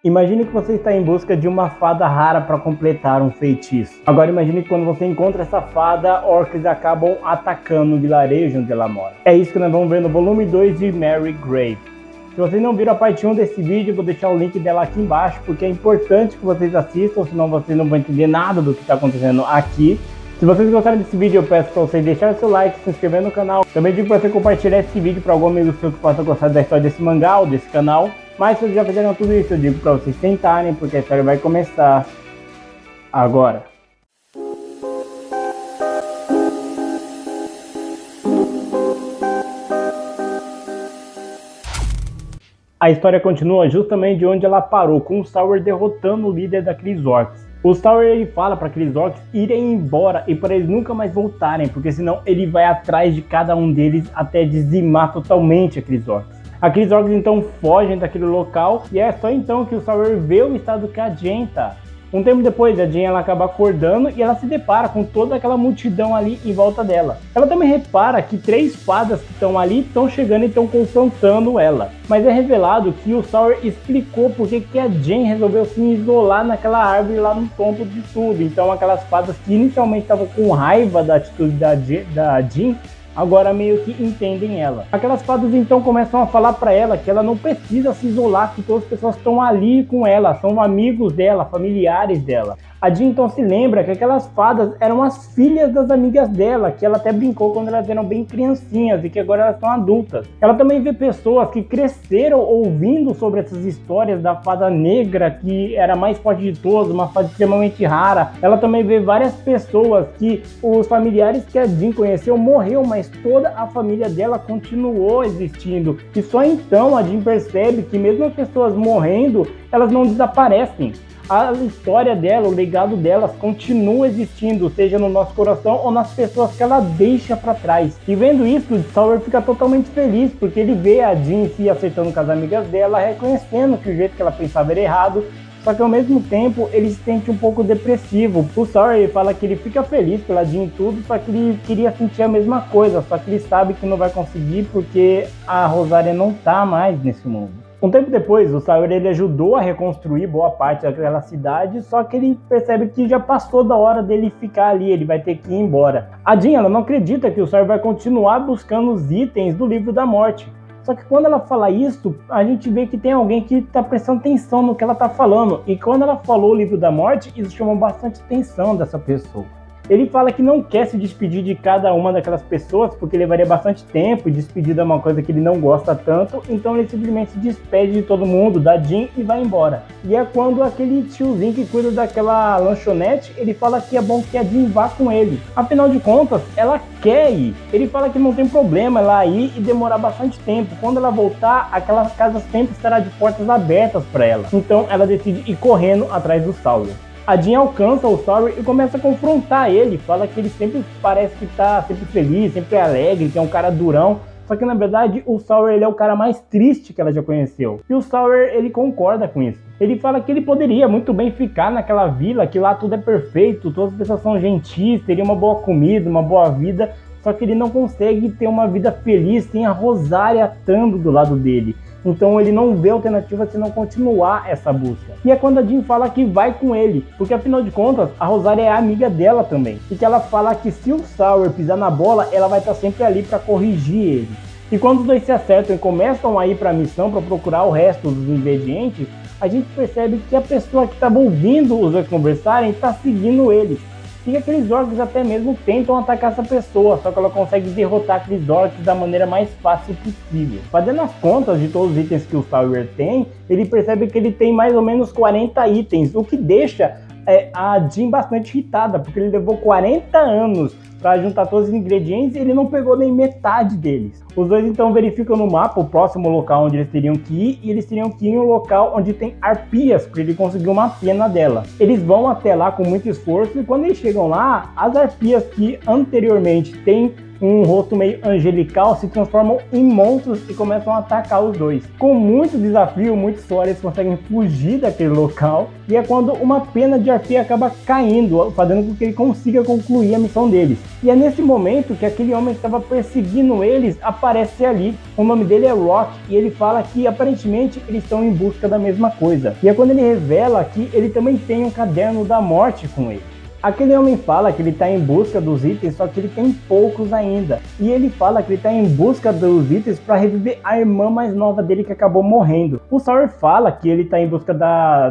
Imagine que você está em busca de uma fada rara para completar um feitiço. Agora imagine que quando você encontra essa fada, orcs acabam atacando o vilarejo onde ela mora. É isso que nós vamos ver no volume 2 de Mary Grave. Se vocês não viram a parte 1 desse vídeo, eu vou deixar o link dela aqui embaixo, porque é importante que vocês assistam, senão vocês não vão entender nada do que está acontecendo aqui. Se vocês gostaram desse vídeo, eu peço para vocês deixarem seu like, se inscrever no canal. Também digo para você compartilhar esse vídeo para algum amigo seu que possa gostar da história desse mangá ou desse canal. Mas se vocês já fizeram tudo isso, eu digo para vocês sentarem, porque a história vai começar agora. A história continua justamente de onde ela parou, com o Sour derrotando o líder daqueles orcs. O Sour ele fala para aqueles orcs irem embora e para eles nunca mais voltarem, porque senão ele vai atrás de cada um deles até dizimar totalmente aqueles orcs. Aqueles orcs então fogem daquele local e é só então que o Sour vê o estado que a Jen tá. Um tempo depois, a Jen ela acaba acordando e ela se depara com toda aquela multidão ali em volta dela. Ela também repara que 3 fadas que estão ali estão chegando e estão confrontando ela. Mas é revelado que o Sour explicou por que a Jen resolveu se isolar naquela árvore lá no topo de tudo. Então aquelas fadas que inicialmente estavam com raiva da atitude da Jen, agora meio que entendem ela. Aquelas fadas então começam a falar para ela que ela não precisa se isolar, que todas as pessoas estão ali com ela, são amigos dela, familiares dela. A Jen então se lembra que aquelas fadas eram as filhas das amigas dela, que ela até brincou quando elas eram bem criancinhas e que agora elas são adultas. Ela também vê pessoas que cresceram ouvindo sobre essas histórias da fada negra, que era a mais forte de todas, uma fada extremamente rara. Ela também vê várias pessoas que os familiares que a Jen conheceu morreu, mas toda a família dela continuou existindo. E só então a Jen percebe que mesmo as pessoas morrendo, elas não desaparecem. A história dela, o legado delas continua existindo, seja no nosso coração ou nas pessoas que ela deixa para trás. E vendo isso, o Sour fica totalmente feliz, porque ele vê a Jen se acertando com as amigas dela, reconhecendo que o jeito que ela pensava era errado, só que ao mesmo tempo ele se sente um pouco depressivo. O Sour ele fala que ele fica feliz pela Jen e tudo, só que ele queria sentir a mesma coisa, só que ele sabe que não vai conseguir porque a Rosária não tá mais nesse mundo. Um tempo depois, o Sour ele ajudou a reconstruir boa parte daquela cidade, só que ele percebe que já passou da hora dele ficar ali, ele vai ter que ir embora. A Jen ela não acredita que o Sour vai continuar buscando os itens do livro da morte. Só que quando ela fala isso, a gente vê que tem alguém que está prestando atenção no que ela está falando. E quando ela falou o livro da morte, isso chamou bastante atenção dessa pessoa. Ele fala que não quer se despedir de cada uma daquelas pessoas, porque levaria bastante tempo, e despedir é uma coisa que ele não gosta tanto, então ele simplesmente se despede de todo mundo, da Jen, e vai embora. E é quando aquele tiozinho que cuida daquela lanchonete, ele fala que é bom que a Jen vá com ele. Afinal de contas, ela quer ir. Ele fala que não tem problema ela ir e demorar bastante tempo. Quando ela voltar, aquela casa sempre estará de portas abertas para ela. Então ela decide ir correndo atrás do Sour. A Jen alcança o Sour e começa a confrontar ele, fala que ele sempre parece que tá sempre feliz, sempre alegre, que é um cara durão, só que na verdade o Sour ele é o cara mais triste que ela já conheceu. E o Sour ele concorda com isso. Ele fala que ele poderia muito bem ficar naquela vila, que lá tudo é perfeito, todas as pessoas são gentis, teria uma boa comida, uma boa vida, só que ele não consegue ter uma vida feliz sem a Rosária estando do lado dele. Então ele não vê alternativa se não continuar essa busca. E é quando a Jen fala que vai com ele, porque afinal de contas a Rosária é amiga dela também. E que ela fala que se o Sour pisar na bola, ela vai estar sempre ali para corrigir ele. E quando os dois se acertam e começam a ir para a missão para procurar o resto dos ingredientes, a gente percebe que a pessoa que estava ouvindo os dois conversarem está seguindo eles. E que aqueles orcs até mesmo tentam atacar essa pessoa, só que ela consegue derrotar aqueles orcs da maneira mais fácil possível. Fazendo as contas de todos os itens que o Sour tem, ele percebe que ele tem mais ou menos 40 itens, o que deixa a Jen bastante irritada, porque ele levou 40 anos para juntar todos os ingredientes e ele não pegou nem metade deles. Os dois então verificam no mapa o próximo local onde eles teriam que ir, e eles teriam que ir em um local onde tem arpias, para ele conseguir uma pena dela. Eles vão até lá com muito esforço e quando eles chegam lá, as arpias que anteriormente têm um rosto meio angelical, se transformam em monstros e começam a atacar os dois. Com muito desafio, muito suor, eles conseguem fugir daquele local, e é quando uma pena de arpia acaba caindo, fazendo com que ele consiga concluir a missão deles. E é nesse momento que aquele homem que estava perseguindo eles aparece ali. O nome dele é Rock e ele fala que aparentemente eles estão em busca da mesma coisa. E é quando ele revela que ele também tem um caderno da morte com ele. Aquele homem fala que ele está em busca dos itens, só que ele tem poucos ainda. E ele fala que ele está em busca dos itens para reviver a irmã mais nova dele que acabou morrendo. O Sawyer fala que ele está em busca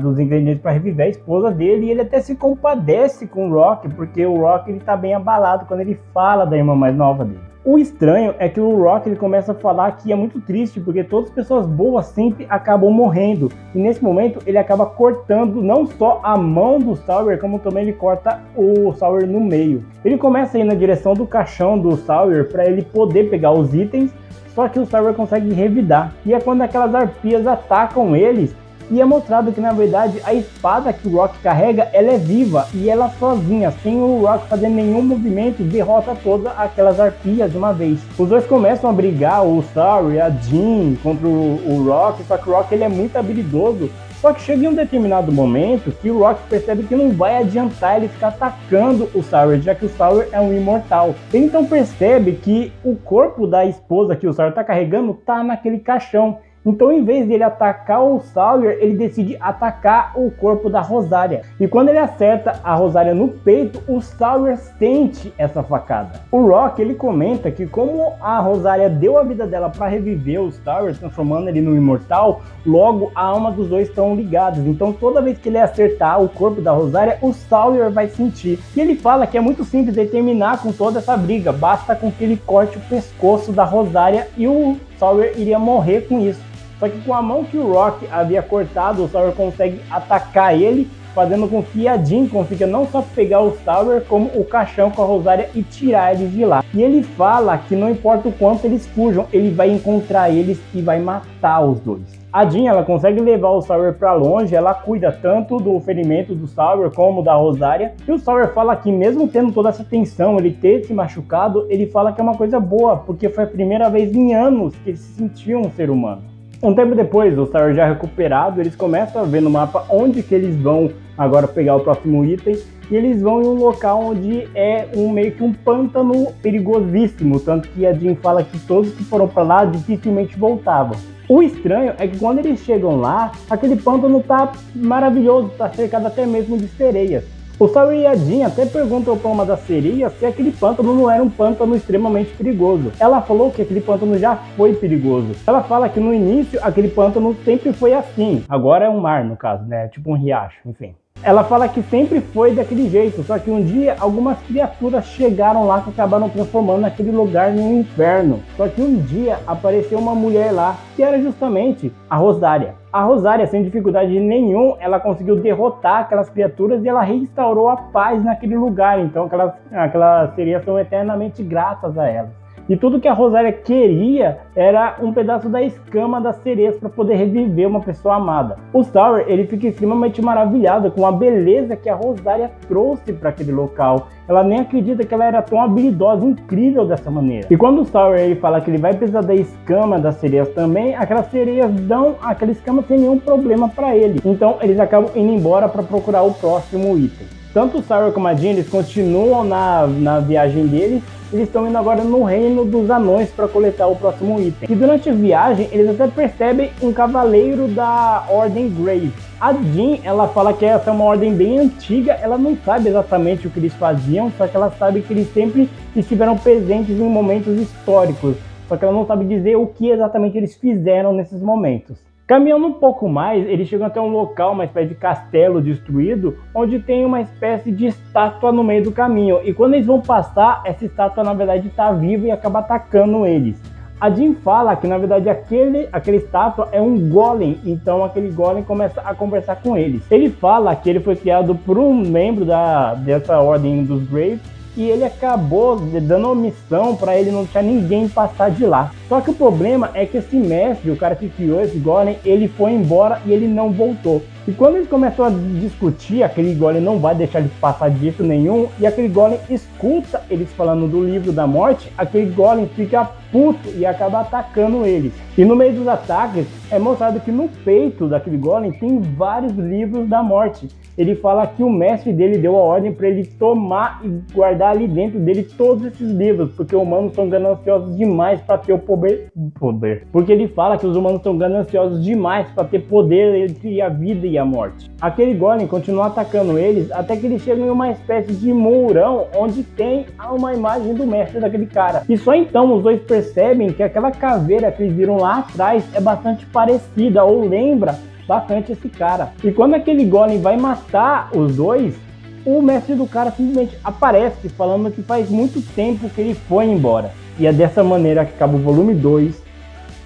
dos ingredientes para reviver a esposa dele, e ele até se compadece com o Rock, porque o Rock está bem abalado quando ele fala da irmã mais nova dele. O estranho é que o Rock ele começa a falar que é muito triste porque todas as pessoas boas sempre acabam morrendo, e nesse momento ele acaba cortando não só a mão do Sawyer, como também ele corta o Sawyer no meio. Ele começa a ir na direção do caixão do Sawyer para ele poder pegar os itens, só que o Sawyer consegue revidar, e é quando aquelas arpias atacam eles. E é mostrado que na verdade a espada que o Rock carrega, ela é viva, e ela sozinha, sem o Rock fazer nenhum movimento, derrota todas aquelas arpias de uma vez. Os dois começam a brigar, o Sawyer e a Jean contra o Rock, só que o Rock ele é muito habilidoso. Só que chega em um determinado momento que o Rock percebe que não vai adiantar ele ficar atacando o Sawyer, já que o Sawyer é um imortal. Ele então percebe que o corpo da esposa que o Sawyer está carregando está naquele caixão. Então, em vez de ele atacar o Sawyer, ele decide atacar o corpo da Rosaria. E quando ele acerta a Rosaria no peito, o Sawyer sente essa facada. O Rock ele comenta que como a Rosaria deu a vida dela para reviver o Sawyer, transformando ele no imortal, logo a alma dos dois estão ligadas. Então toda vez que ele acertar o corpo da Rosaria, o Sawyer vai sentir. E ele fala que é muito simples de terminar com toda essa briga, basta com que ele corte o pescoço da Rosaria e o Sawyer iria morrer com isso. Só que com a mão que o Rock havia cortado, o Sawyer consegue atacar ele, fazendo com que a Jean consiga não só pegar o Sawyer, como o caixão com a Rosaria e tirar eles de lá. E ele fala que não importa o quanto eles fujam, ele vai encontrar eles e vai matar os dois. A Jean ela consegue levar o Sawyer para longe, ela cuida tanto do ferimento do Sawyer como da Rosaria. E o Sawyer fala que mesmo tendo toda essa tensão, ele ter se machucado, ele fala que é uma coisa boa, porque foi a primeira vez em anos que ele se sentiu um ser humano. Um tempo depois, o Sawyer já recuperado, eles começam a ver no mapa onde que eles vão agora pegar o próximo item, e eles vão em um local onde é meio que um pântano perigosíssimo, tanto que a Jean fala que todos que foram para lá dificilmente voltavam. O estranho é que quando eles chegam lá, aquele pântano tá maravilhoso, tá cercado até mesmo de sereias. O Sawyer e a Jean até perguntam para uma das sereias se aquele pântano não era um pântano extremamente perigoso. Ela falou que aquele pântano já foi perigoso. Ela fala que no início aquele pântano sempre foi assim. Agora é um mar, no caso, né? Tipo um riacho, enfim. Ela fala que sempre foi daquele jeito, só que um dia algumas criaturas chegaram lá que acabaram transformando aquele lugar em um inferno. Só que um dia apareceu uma mulher lá, que era justamente a Rosaria. A Rosaria, sem dificuldade nenhuma, ela conseguiu derrotar aquelas criaturas e ela restaurou a paz naquele lugar. Então aquelas sereias são eternamente gratas a ela. E tudo que a Rosaria queria era um pedaço da escama das sereias para poder reviver uma pessoa amada. O Sawyer ele fica extremamente maravilhado com a beleza que a Rosaria trouxe para aquele local. Ela nem acredita que ela era tão habilidosa, incrível dessa maneira. E quando o Sawyer ele fala que ele vai precisar da escama das sereias também, aquelas sereias dão aquela escama sem nenhum problema para ele. Então eles acabam indo embora para procurar o próximo item. Tanto o Sawyer como a Jean eles continuam na viagem deles. Eles estão indo agora no reino dos anões para coletar o próximo item. E durante a viagem, eles até percebem um cavaleiro da Ordem Grave. A Jean, ela fala que essa é uma ordem bem antiga, ela não sabe exatamente o que eles faziam, só que ela sabe que eles sempre estiveram presentes em momentos históricos. Só que ela não sabe dizer o que exatamente eles fizeram nesses momentos. Caminhando um pouco mais, eles chegam até um local, uma espécie de castelo destruído, onde tem uma espécie de estátua no meio do caminho. E quando eles vão passar, essa estátua na verdade está viva e acaba atacando eles. A Jean fala que na verdade aquele estátua é um golem, então aquele golem começa a conversar com eles. Ele fala que ele foi criado por um membro dessa ordem dos Graves, e ele acabou dando uma missão para ele não deixar ninguém passar de lá. Só que o problema é que esse mestre, o cara que criou esse golem, ele foi embora e ele não voltou. E quando eles começam a discutir, aquele golem não vai deixar eles passar de jeito nenhum, e aquele golem escuta eles falando do livro da morte, aquele golem fica puto e acaba atacando eles. E no meio dos ataques é mostrado que no peito daquele golem tem vários livros da morte. Ele fala que o mestre dele deu a ordem para ele tomar e guardar ali dentro dele todos esses livros, porque os humanos são gananciosos demais para ter o poder. Porque ele fala que os humanos são gananciosos demais para ter poder entre a vida e a morte. Aquele golem continua atacando eles até que eles chegam em uma espécie de mourão onde tem uma imagem do mestre daquele cara. E só então os dois percebem que aquela caveira que eles viram lá atrás é bastante parecida ou lembra bastante esse cara. E quando aquele golem vai matar os dois, o mestre do cara simplesmente aparece falando que faz muito tempo que ele foi embora. E é dessa maneira que acaba o volume 2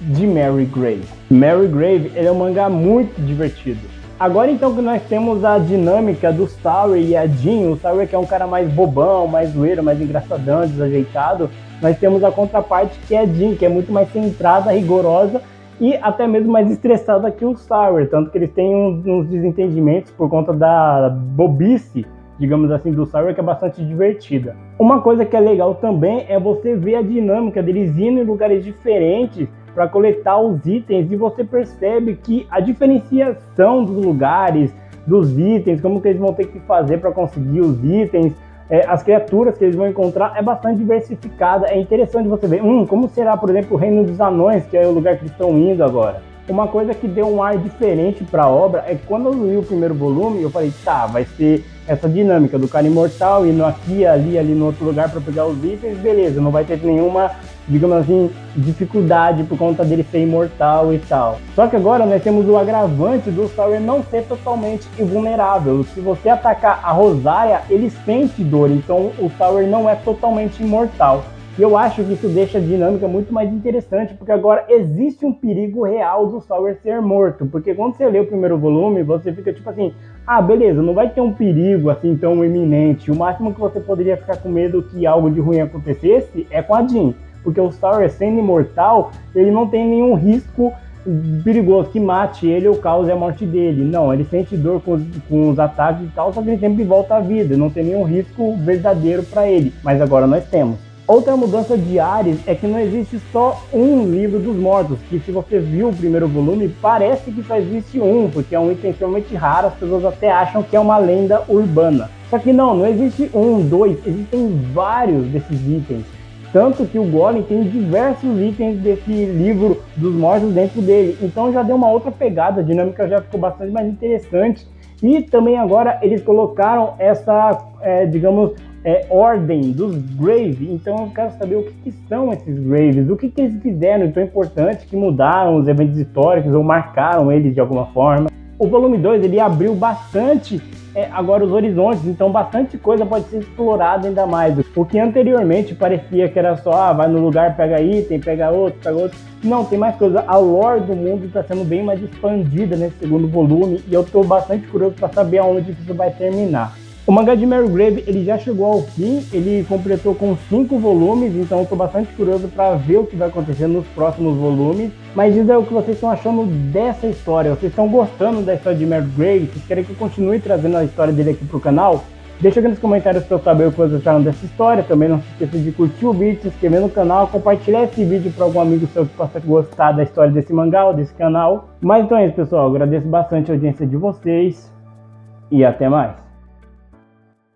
de Mary Grave. Mary Grave ele é um mangá muito divertido. Agora então que nós temos a dinâmica do Sour e a Jean, o Sour que é um cara mais bobão, mais zoeiro, mais engraçadão, desajeitado, nós temos a contraparte que é a Jean, que é muito mais centrada, rigorosa e até mesmo mais estressada que o Sour, tanto que eles têm uns desentendimentos por conta da bobice, digamos assim, do Sour, que é bastante divertida. Uma coisa que é legal também é você ver a dinâmica deles indo em lugares diferentes para coletar os itens, e você percebe que a diferenciação dos lugares, dos itens, como que eles vão ter que fazer para conseguir os itens, as criaturas que eles vão encontrar é bastante diversificada. É interessante você ver, como será, por exemplo, o Reino dos Anões, que é o lugar que eles estão indo agora. Uma coisa que deu um ar diferente para a obra é que quando eu li o primeiro volume, eu falei, tá, vai ser essa dinâmica do cara imortal indo aqui, ali no outro lugar para pegar os itens, beleza, não vai ter nenhuma, digamos assim, dificuldade por conta dele ser imortal e tal. Só que agora nós temos o agravante do Sour não ser totalmente invulnerável. Se você atacar a Rosária, ele sente dor, então o Sour não é totalmente imortal. E eu acho que isso deixa a dinâmica muito mais interessante, porque agora existe um perigo real do Sour ser morto. Porque quando você lê o primeiro volume, você fica tipo assim, ah, beleza, não vai ter um perigo assim tão iminente. O máximo que você poderia ficar com medo que algo de ruim acontecesse é com a Jean. Porque o Sour, sendo imortal, ele não tem nenhum risco perigoso que mate ele ou cause a morte dele. Não, ele sente dor com os ataques e tal, só que ele sempre volta à vida. Não tem nenhum risco verdadeiro para ele. Mas agora nós temos. Outra mudança de ares é que não existe só um livro dos mortos, que se você viu o primeiro volume, parece que só existe um, porque é um item extremamente raro, as pessoas até acham que é uma lenda urbana. Só que não existe um, dois, existem vários desses itens. Tanto que o Golem tem diversos itens desse livro dos mortos dentro dele. Então já deu uma outra pegada, a dinâmica já ficou bastante mais interessante. E também agora eles colocaram essa, digamos, ordem dos Grave. Então eu quero saber o que são esses Graves, o que eles fizeram de tão importante que mudaram os eventos históricos ou marcaram eles de alguma forma. O volume 2 ele abriu bastante agora os horizontes, então bastante coisa pode ser explorada ainda mais. O que anteriormente parecia que era só, vai no lugar, pega item, pega outro. Não, tem mais coisa. A lore do mundo está sendo bem mais expandida nesse segundo volume e eu estou bastante curioso para saber aonde isso vai terminar. O mangá de Mary Grave ele já chegou ao fim, ele completou com 5 volumes, então eu estou bastante curioso para ver o que vai acontecer nos próximos volumes. Mas diz aí o que vocês estão achando dessa história, vocês estão gostando da história de Mary Grave? Vocês querem que eu continue trazendo a história dele aqui para o canal? Deixa aqui nos comentários para eu saber o que vocês acharam dessa história. Também não se esqueça de curtir o vídeo, se inscrever no canal, compartilhar esse vídeo para algum amigo seu que possa gostar da história desse mangá ou desse canal. Mas então é isso, pessoal, eu agradeço bastante a audiência de vocês e até mais.